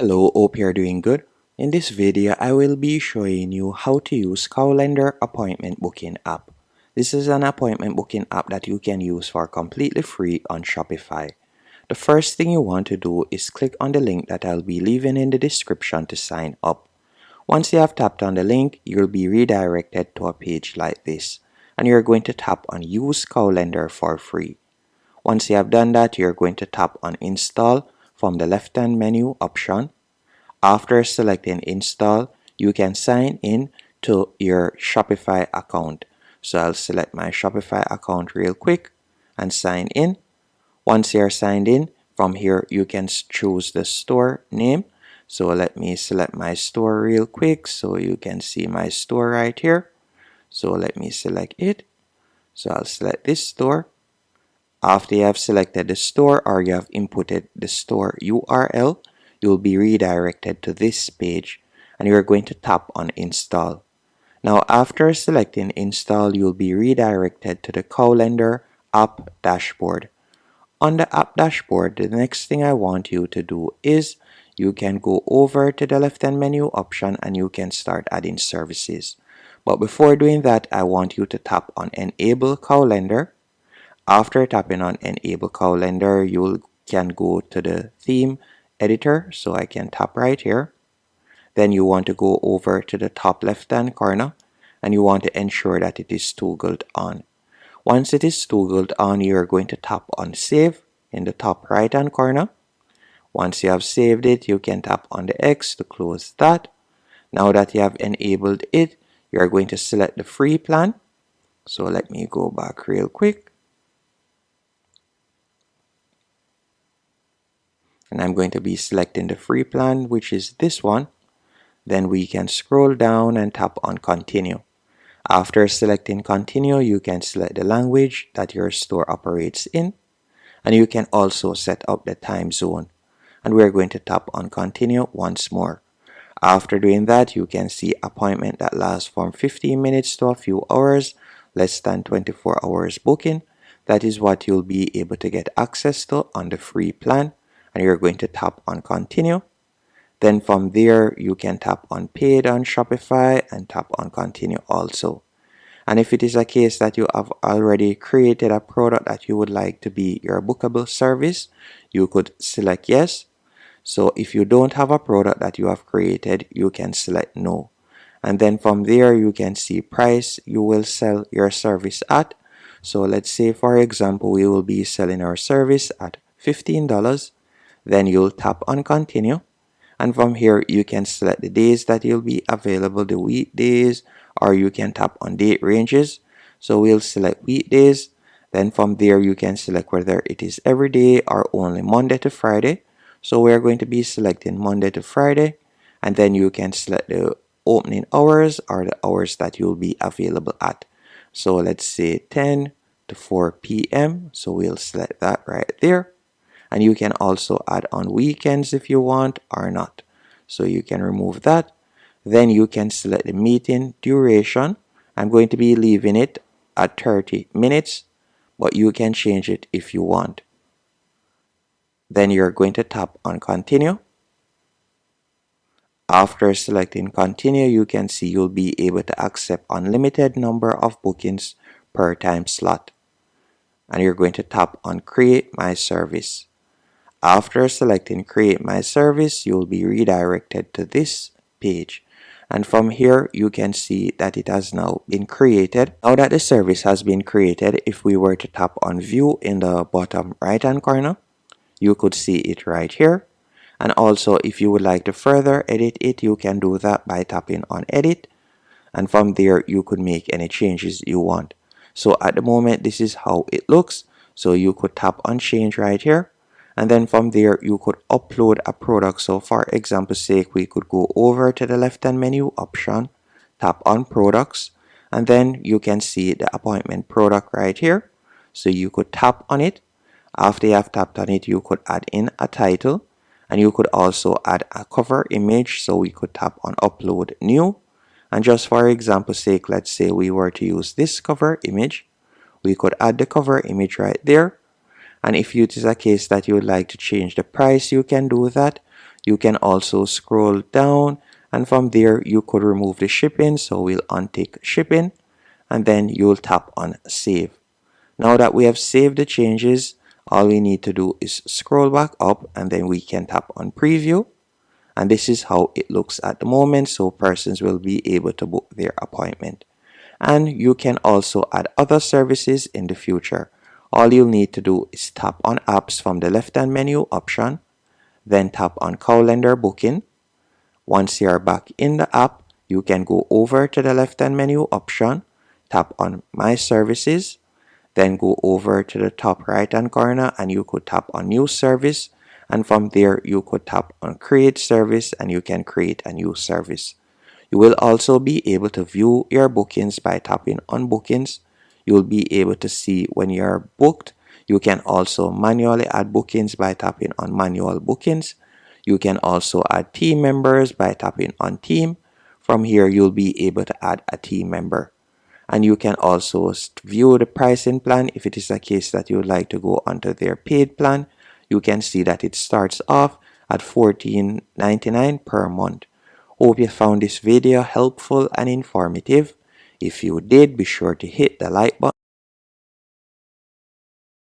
Hello, hope you're doing good. In this video, I will be showing you how to use Cowlendar appointment booking app. This is an appointment booking app that you can use for completely free on Shopify. The first thing you want to do is click on the link that I'll be leaving in the description to sign up. Once you have tapped on the link, you'll be redirected to a page like this, and you're going to tap on Use Cowlendar for free. Once you have done that, you're going to tap on Install from the left-hand menu option. After selecting Install, you can sign in to your Shopify account. So I'll select my Shopify account real quick and sign in. Once you're signed in, from here you can choose the store name. So let me select my store real quick so you can see my store right here. So let me select it. So I'll select this store. After you have selected the store or you have inputted the store URL, you'll be redirected to this page and you're going to tap on Install. Now after selecting Install, you'll be redirected to the Cowlendar app dashboard. On the app dashboard, the next thing I want you to do is you can go over to the left-hand menu option and you can start adding services. But before doing that, I want you to tap on Enable Cowlendar. After tapping on Enable Cowlendar, you can go to the theme editor. So I can tap right here. Then you want to go over to the top left-hand corner and you want to ensure that it is toggled on. Once it is toggled on, you're going to tap on Save in the top right-hand corner. Once you have saved it, you can tap on the X to close that. Now that you have enabled it, you're going to select the free plan. So let me go back real quick. And I'm going to be selecting the free plan, which is this one. Then we can scroll down and tap on Continue. After selecting Continue, you can select the language that your store operates in. And you can also set up the time zone. And we're going to tap on Continue once more. After doing that, you can see appointment that lasts from 15 minutes to a few hours, less than 24 hours booking. That is what you'll be able to get access to on the free plan. And you're going to tap on Continue. Then from there, you can tap on Paid on Shopify and tap on Continue also. And if it is a case that you have already created a product that you would like to be your bookable service, you could select Yes. So if you don't have a product that you have created, you can select No. And then from there, you can see price you will sell your service at. So let's say, for example, we will be selling our service at $15. Then you'll tap on Continue. And from here, you can select the days that you'll be available, the weekdays, or you can tap on date ranges. So we'll select weekdays. Then from there, you can select whether it is every day or only Monday to Friday. So we're going to be selecting Monday to Friday. And then you can select the opening hours or the hours that you'll be available at. So let's say 10 to 4 p.m. So we'll select that right there. And you can also add on weekends if you want or not. So you can remove that. Then you can select the meeting duration. I'm going to be leaving it at 30 minutes, but you can change it if you want. Then you're going to tap on Continue. After selecting Continue, you can see you'll be able to accept unlimited number of bookings per time slot. And you're going to tap on Create My Service. After selecting Create My Service, you'll be redirected to this page. And from here, you can see that it has now been created. Now that the service has been created, if we were to tap on View in the bottom right-hand corner, you could see it right here. And also, if you would like to further edit it, you can do that by tapping on Edit. And from there, you could make any changes you want. So at the moment, this is how it looks. So you could tap on Change right here. And then from there, you could upload a product. So for example's sake, we could go over to the left-hand menu option, tap on Products, and then you can see the appointment product right here. So you could tap on it. After you have tapped on it, you could add in a title, and you could also add a cover image. So we could tap on Upload New. And just for example's sake, let's say we were to use this cover image. We could add the cover image right there. And if it is a case that you would like to change the price, you can do that. You can also scroll down, and from there you could remove the shipping. So we'll untick shipping, and then you'll tap on save. Now that we have saved the changes, all we need to do is scroll back up, and then we can tap on preview. And this is how it looks at the moment, so persons will be able to book their appointment. And you can also add other services in the future. All you'll need to do is tap on apps from the left hand menu option, then tap on Cowlendar booking. Once you're back in the app, you can go over to the left hand menu option, tap on my services, then go over to the top right hand corner and you could tap on new service, and from there you could tap on create service and you can create a new service. You will also be able to view your bookings by tapping on bookings. You will be able to see when you're booked. You can also manually add bookings by tapping on manual bookings. You can also add team members by tapping on team. From here you'll be able to add a team member. And you can also view the pricing plan. If it is a case that you would like to go onto their paid plan, you can see that it starts off at $14.99 per month. Hope you found this video helpful and informative. If you did, be sure to hit the like button.